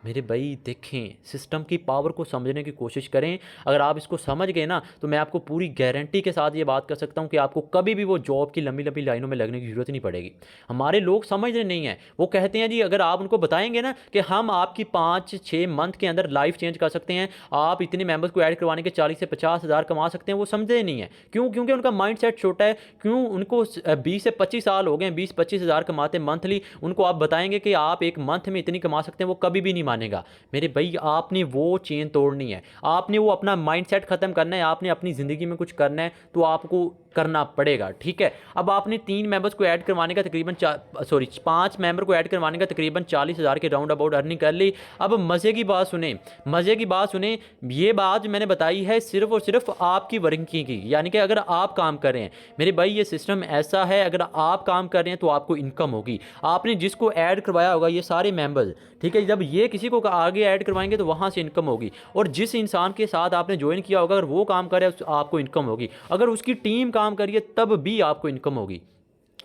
मेरे भाई देखें, सिस्टम की पावर को समझने की कोशिश करें। अगर आप इसको समझ गए ना, तो मैं आपको पूरी गारंटी के साथ ये बात कर सकता हूँ कि आपको कभी भी वो जॉब की लंबी लंबी लाइनों में लगने की ज़रूरत नहीं पड़ेगी। हमारे लोग समझ रहे नहीं हैं, वो कहते हैं जी अगर आप उनको बताएंगे ना कि हम आपकी 5-6 मंथ के अंदर लाइफ चेंज कर सकते हैं, आप इतने मेंबर्स को ऐड करवाने के 40 से 50,000 कमा सकते हैं, वो समझते नहीं है। क्यों? क्योंकि उनका माइंड सेट छोटा है। क्यों? उनको 20 से 25 साल हो गए, 20-25,000 कमाते मंथली। उनको आप बताएंगे कि आप एक मंथ में इतनी कमा सकते हैं, वो कभी भी नहीं मानेगा। मेरे भाई, आपने वो चेन तोड़नी है, आपने वो अपना माइंडसेट ख़त्म करना है, आपने अपनी ज़िंदगी में कुछ करना है। तो आपको करना पड़ेगा। ठीक है, अब आपने 3 मेंबर्स को ऐड करवाने का तकरीबन 5 मेंबर को ऐड करवाने का तकरीबन 40,000 के राउंड अबाउट अर्निंग कर ली। अब मज़े की बात सुने, मज़े की बात सुने, ये बात मैंने बताई है सिर्फ और सिर्फ आपकी वर्किंग की, यानी कि अगर आप काम कर रहे हैं मेरे भाई, ये सिस्टम ऐसा है, अगर आप काम कर रहे हैं तो आपको इनकम होगी। आपने जिसको ऐड करवाया होगा ये सारे मेंबर्स, ठीक है, जब ये किसी को आगे ऐड करवाएंगे तो वहाँ से इनकम होगी, और जिस इंसान के साथ आपने ज्वाइन किया होगा अगर वो काम करे आपको इनकम होगी, अगर उसकी टीम काम करिए तब भी आपको इनकम होगी।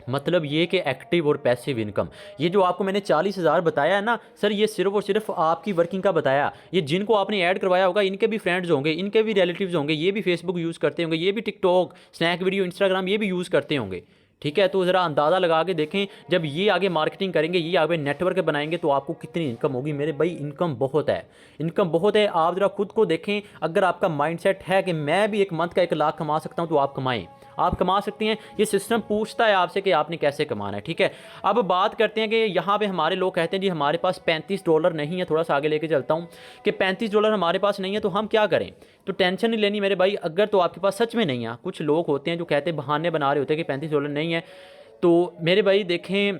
मतलब ये कि एक्टिव और पैसिव इनकम, ये जो आपको मैंने 40,000 बताया है ना सर, ये सिर्फ और सिर्फ आपकी वर्किंग का बताया। ये जिनको आपने ऐड करवाया होगा इनके भी फ्रेंड्स होंगे, इनके भी रिलेटिव्स होंगे, ये भी फेसबुक यूज़ करते होंगे, ये भी टिकटॉक, स्नैक वीडियो, इंस्टाग्राम ये भी यूज़ करते होंगे। ठीक है, तो ज़रा अंदाज़ा लगा के देखें, जब ये आगे मार्केटिंग करेंगे, ये आगे नेटवर्क बनाएंगे तो आपको कितनी इनकम होगी मेरे भाई। इनकम बहुत है, इनकम बहुत है। आप ज़रा खुद को देखें, अगर आपका माइंडसेट है कि मैं भी एक मंथ का 1 लाख कमा सकता हूँ तो आप कमाएं, आप कमा सकते हैं। ये सिस्टम पूछता है आपसे कि आपने कैसे कमाना है। ठीक है, अब बात करते हैं कि यहाँ पे हमारे लोग कहते हैं जी हमारे पास $35 नहीं है। थोड़ा सा आगे लेके चलता हूँ कि $35 हमारे पास नहीं है तो हम क्या करें। तो टेंशन नहीं लेनी मेरे भाई, अगर तो आपके पास सच में नहीं है, कुछ लोग होते हैं जो कहते हैं, बहाने बना रहे होते हैं कि $35 नहीं है, तो मेरे भाई देखें,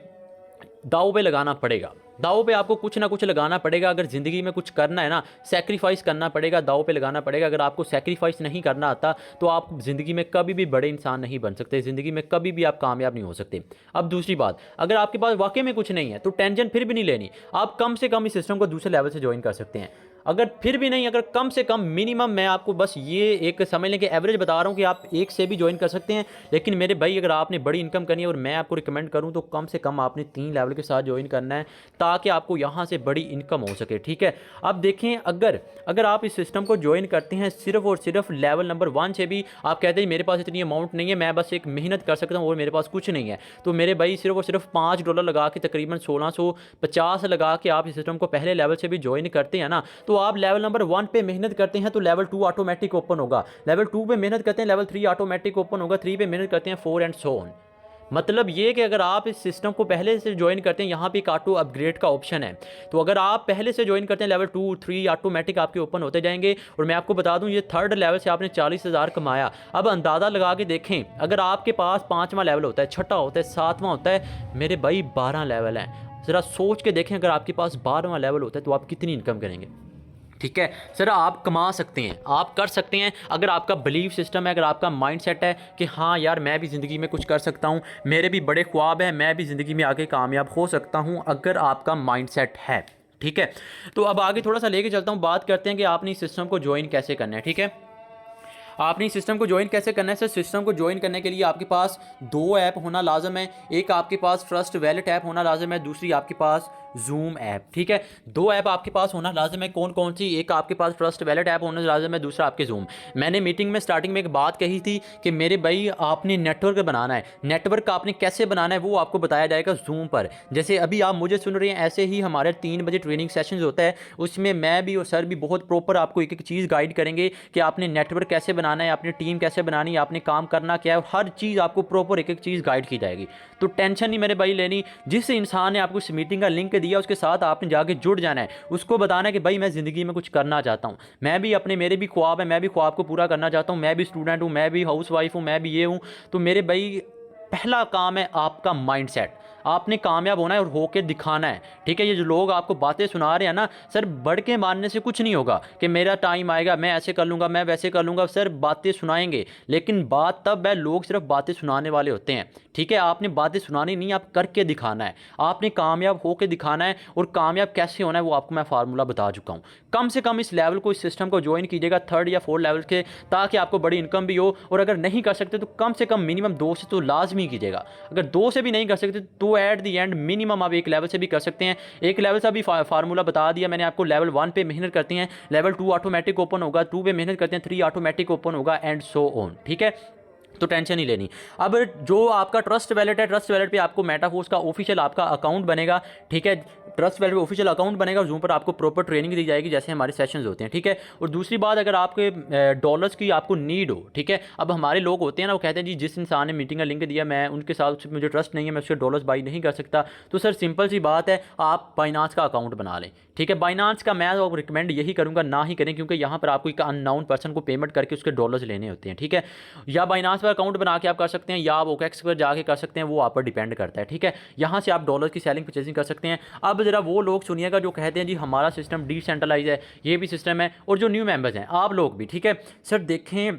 दाव पे लगाना पड़ेगा, दाव पे आपको कुछ ना कुछ लगाना पड़ेगा। अगर ज़िंदगी में कुछ करना है ना, सेक्रीफाइस करना पड़ेगा, दाव पे लगाना पड़ेगा। अगर आपको सेक्रीफाइस नहीं करना आता तो आप ज़िंदगी में कभी भी बड़े इंसान नहीं बन सकते, ज़िंदगी में कभी भी आप कामयाब नहीं हो सकते। अब दूसरी बात, अगर आपके पास वाकई में कुछ नहीं है तो टेंशन फिर भी नहीं लेनी, आप कम से कम इस सिस्टम को दूसरे लेवल से ज्वाइन कर सकते हैं। अगर फिर भी नहीं, अगर कम से कम मिनिमम, मैं आपको बस ये एक समझ लें कि एवरेज बता रहा हूँ कि आप 1 से भी ज्वाइन कर सकते हैं। लेकिन मेरे भाई अगर आपने बड़ी इनकम करनी है और मैं आपको रिकमेंड करूँ तो कम से कम आपने 3 लेवल के साथ ज्वाइन करना है ताकि आपको यहाँ से बड़ी इनकम हो सके। ठीक है, अब देखें, अगर आप इस सिस्टम को ज्वाइन करते हैं सिर्फ और सिर्फ लेवल नंबर 1 से भी, आप कहते हैं मेरे पास इतनी अमाउंट नहीं है, मैं बस एक मेहनत कर सकता हूँ और मेरे पास कुछ नहीं है, तो मेरे भाई सिर्फ और सिर्फ $5 लगा के तकरीबन 1650 लगा के आप इस सिस्टम को पहले लेवल से भी ज्वाइन करते हैं ना, तो आप लेवल नंबर 1 पे मेहनत करते हैं तो लेवल 2 ऑटोमेटिक ओपन होगा, लेवल 2 पे मेहनत करते हैं लेवल 3 ऑटोमेटिक ओपन होगा, 3 पे मेहनत करते हैं 4 एंड सो ऑन। मतलब ये कि अगर आप इस सिस्टम को पहले से ज्वाइन करते हैं, यहाँ पे एक ऑटो अपग्रेड का ऑप्शन है, तो अगर आप पहले से ज्वाइन करते हैं लेवल 2 3 ऑटोमेटिक आपके ओपन होते जाएंगे। और मैं आपको बता दूं, ये 3rd लेवल से आपने 40,000 कमाया। अब अंदाज़ा लगा के देखें, अगर आपके पास 5वां लेवल होता है, 6ठा होता है, 7वां होता है, मेरे भाई 12 लेवल हैं। ज़रा सोच के देखें, अगर आपके पास 12वां लेवल होता है तो आप कितनी इनकम करेंगे। ठीक है सर, आप कमा सकते हैं, आप कर सकते हैं, अगर आपका बिलीफ सिस्टम है, अगर आपका माइंडसेट है कि हाँ यार मैं भी ज़िंदगी में कुछ कर सकता हूँ, मेरे भी बड़े ख्वाब हैं, मैं भी ज़िंदगी में आगे कामयाब हो सकता हूँ, अगर आपका माइंडसेट है। ठीक है, तो अब आगे थोड़ा सा लेके चलता हूँ, बात करते हैं कि आपने इस सिस्टम को ज्वाइन कैसे करना है। ठीक है, आपने इस सिस्टम को ज्वाइन कैसे करना है। सर, सिस्टम को ज्वाइन करने के लिए आपके पास 2 ऐप होना लाजम है। एक आपके पास ट्रस्ट वैलेट ऐप होना लाजम है, दूसरी आपके पास जूम ऐप। ठीक है, 2 ऐप आपके पास होना लाजम है। कौन कौन सी? एक आपके पास ट्रस्ट वैलेट ऐप होना लाजम है, दूसरा आपके जूम। मैंने मीटिंग में स्टार्टिंग में एक बात कही थी कि मेरे भाई आपने नेटवर्क बनाना है, नेटवर्क आपने कैसे बनाना है वो आपको बताया जाएगा जूम पर। जैसे अभी आप मुझे सुन रहे हैं, ऐसे ही हमारे 3 बजे ट्रेनिंग सेशंस होता है, उसमें मैं भी और सर भी बहुत प्रॉपर आपको एक एक चीज़ गाइड करेंगे कि आपने नेटवर्क कैसे बनाना है, आपने टीम कैसे बनानी है, आपने काम करना क्या है, हर चीज़ आपको प्रॉपर एक एक चीज़ गाइड की जाएगी। तो टेंशन नहीं मेरे भाई लेनी। जिस इंसान ने आपको इस मीटिंग का लिंक दिया उसके साथ आपने जाके जुड़ जाना है, उसको बताना है कि भाई मैं ज़िंदगी में कुछ करना चाहता हूँ, मैं भी अपने, मेरे भी ख्वाब है, मैं भी ख्वाब को पूरा करना चाहता हूँ, मैं भी स्टूडेंट हूँ, मैं भी हाउस वाइफ हूँ, मैं भी ये हूँ। तो मेरे भाई पहला काम है आपका माइंडसेट, आपने कामयाब होना है और होके दिखाना है। ठीक है, ये जो लोग आपको बातें सुना रहे हैं ना सर, बढ़ के मानने से कुछ नहीं होगा कि मेरा टाइम आएगा, मैं ऐसे कर लूँगा, मैं वैसे कर लूँगा। सर बातें सुनाएंगे, लेकिन बात तब है, लोग सिर्फ बातें सुनाने वाले होते हैं। ठीक है, आपने बातें सुनानी नहीं, आप करके दिखाना है, आपने कामयाब होके दिखाना है। और कामयाब कैसे होना है वो आपको मैं फार्मूला बता चुका हूँ। कम से कम इस लेवल को, इस सिस्टम को ज्वाइन कीजिएगा 3rd या 4th लेवल के, ताकि आपको बड़ी इनकम भी हो। और अगर नहीं कर सकते तो कम से कम मिनिमम 2 से तो लाजमी कीजिएगा। अगर 2 से भी नहीं कर सकते तो एट दी एंड मिनिमम आप 1 लेवल से भी कर सकते हैं। 1 लेवल से भी फार्मूला बता दिया मैंने आपको। लेवल 1 पे मेहनत करते हैं, लेवल 2 ऑटोमेटिक ओपन होगा, 2 पे मेहनत करते हैं, 3 ऑटोमेटिक ओपन होगा एंड सो ऑन। ठीक है, तो टेंशन नहीं लेनी। अब जो आपका ट्रस्ट वैलेट है, ट्रस्ट वैलेट पे आपको मेटाफोर्स का ऑफिशियल आपका अकाउंट बनेगा। ठीक है, ट्रस्ट वैल्यू ऑफिशियल अकाउंट बनेगा, जूम पर आपको प्रॉपर ट्रेनिंग दी जाएगी जैसे हमारे सेशंस होते हैं, ठीक है। और दूसरी बात, अगर आपके डॉलर्स की आपको नीड हो, ठीक है, अब हमारे लोग होते हैं ना, वो कहते हैं जी जिस इंसान ने मीटिंग का लिंक दिया मैं उनके साथ मुझे ट्रस्ट नहीं है, मैं उसके डॉलर्स बाई नहीं कर सकता। तो सर सिंपल सी बात है, आप बाइनांस का अकाउंट बना लें, ठीक है। बाइनांस का मैं रिकमेंड यही करूँगा ना ही करें, क्योंकि यहाँ पर आपको एक अननाउन पर्सन को पेमेंट करके उसके डॉलर्स लेने होते हैं, ठीक है। या बाइनांस पर अकाउंट बना के आप कर सकते हैं, या आप ओकेक्स पर जाके कर सकते हैं, वो आप पर डिपेंड करता है, ठीक है। यहाँ से आप डॉलर्स की सेलिंग परचेजिंग कर सकते हैं। अब ज़रा वो लोग सुनिएगा जो कहते हैं जी हमारा सिस्टम डिसेंट्रलाइज है, ये भी सिस्टम है, और जो न्यू मेंबर्स हैं आप लोग भी, ठीक है। सर देखें,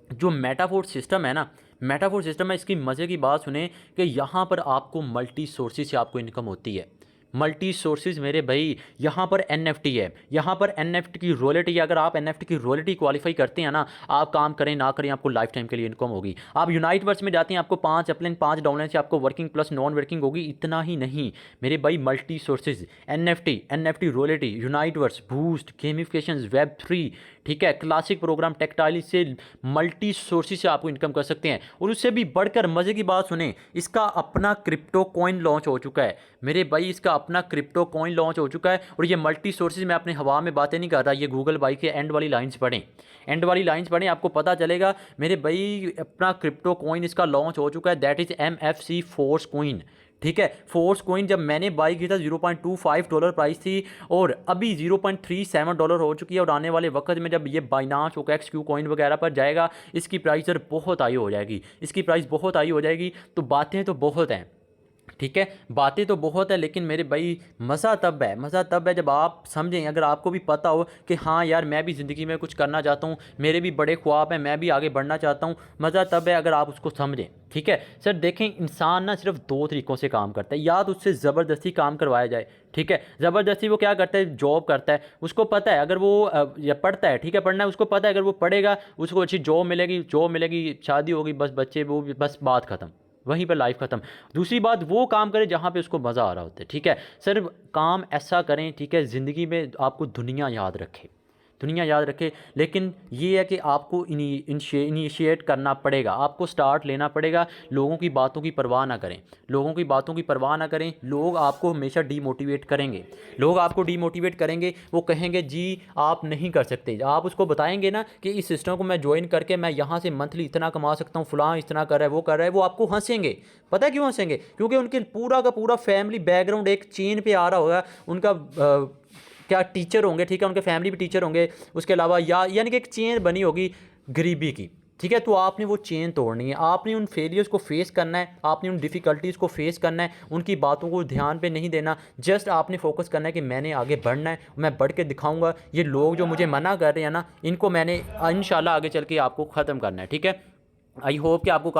जो मेटाफोर्स सिस्टम है ना, मेटाफोर्स सिस्टम है, इसकी मज़े की बात सुने कि यहाँ पर आपको मल्टी सोर्सेज से आपको इनकम होती है। मल्टी सोर्सेज मेरे भाई, यहाँ पर NFT है, यहाँ पर NFT की रॉयल्टी है। अगर आप NFT की रॉयल्टी क्वालिफाई करते हैं ना, आप काम करें ना करें आपको लाइफ टाइम के लिए इनकम होगी। आप यूनाइटवर्स में जाते हैं, आपको 5 अपलाइन 5 डाउनलाइन से आपको वर्किंग प्लस नॉन वर्किंग होगी। इतना ही नहीं मेरे भाई, multi sources, NFT royalty, Uniteverse, boost, gamification, Web3, ठीक है, क्लासिक प्रोग्राम, टेक्टाइल, से मल्टी सोर्सेज से आपको इनकम कर सकते हैं। और उससे भी बढ़कर मज़े की बात सुने, इसका अपना क्रिप्टो कॉइन लॉन्च हो चुका है मेरे भाई, इसका अपना क्रिप्टो कॉइन लॉन्च हो चुका है। और ये मल्टी सोर्सेज, मैं अपने हवा में बातें नहीं कर रहा, ये गूगल भाई के एंड वाली लाइन्स पढ़ें, एंड वाली लाइन्स पढ़ें, आपको पता चलेगा मेरे भाई। अपना क्रिप्टो कॉइन इसका लॉन्च हो चुका है, that is MFC force coin, ठीक है। फोर्स कॉइन जब मैंने बाई किया था $0.25 प्राइस थी, और अभी $0.37 हो चुकी है। और आने वाले वक्त में जब ये बाइनांस OKX क्यू कॉइन वगैरह पर जाएगा, इसकी प्राइस सर बहुत हाई हो जाएगी, इसकी प्राइस बहुत हाई हो जाएगी। तो बातें तो बहुत हैं, ठीक है, बातें तो बहुत है, लेकिन मेरे भाई मज़ा तब है जब आप समझें। अगर आपको भी पता हो कि हाँ यार मैं भी ज़िंदगी में कुछ करना चाहता हूँ, मेरे भी बड़े ख्वाब हैं, मैं भी आगे बढ़ना चाहता हूँ, मज़ा तब है अगर आप उसको समझें, ठीक है। सर देखें, इंसान ना सिर्फ 2 तरीक़ों से काम करता है, या तो उससे ज़बरदस्ती काम करवाया जाए, ठीक है। ज़बरदस्ती वो क्या करता है, जॉब करता है, उसको पता है अगर वो या पढ़ता है, ठीक है, पढ़ना है, उसको पता है अगर वो पढ़ेगा उसको अच्छी जॉब मिलेगी, शादी होगी, बस बच्चे, वो बस बात ख़त्म, वहीं पर लाइफ ख़त्म। दूसरी बात, वो काम करें जहाँ पे उसको मज़ा आ रहा होता है, ठीक है। सिर्फ काम ऐसा करें, ठीक है, ज़िंदगी में आपको दुनिया याद रखे, लेकिन ये है कि आपको इनिशिएट करना पड़ेगा, आपको स्टार्ट लेना पड़ेगा। लोगों की बातों की परवाह ना करें, लोग आपको हमेशा डीमोटिवेट करेंगे, वो कहेंगे जी आप नहीं कर सकते। आप उसको बताएंगे ना कि इस सिस्टम को मैं ज्वाइन करके मैं यहाँ से मंथली इतना कमा सकता हूँ, फलां इतना कर रहा है, वो आपको हंसेंगे। पता है क्यों हंसेंगे? क्योंकि उनके पूरा का पूरा फैमिली बैकग्राउंड एक चेन पे आ रहा होगा। उनका क्या टीचर होंगे, ठीक है, उनके फैमिली भी टीचर होंगे, उसके अलावा यानी कि एक चेन बनी होगी गरीबी की, ठीक है। तो आपने वो चेन तोड़नी है, आपने उन फेलियर्स को फेस करना है, आपने उन डिफ़िकल्टीज़ को फेस करना है, उनकी बातों को ध्यान पे नहीं देना। जस्ट आपने फोकस करना है कि मैंने आगे बढ़ना है, मैं बढ़ के दिखाऊंगा। ये लोग जो मुझे मना कर रहे हैं ना, इनको मैंने इंशाल्लाह आगे चल के आपको ख़त्म करना है, ठीक है। आई होप कि आपको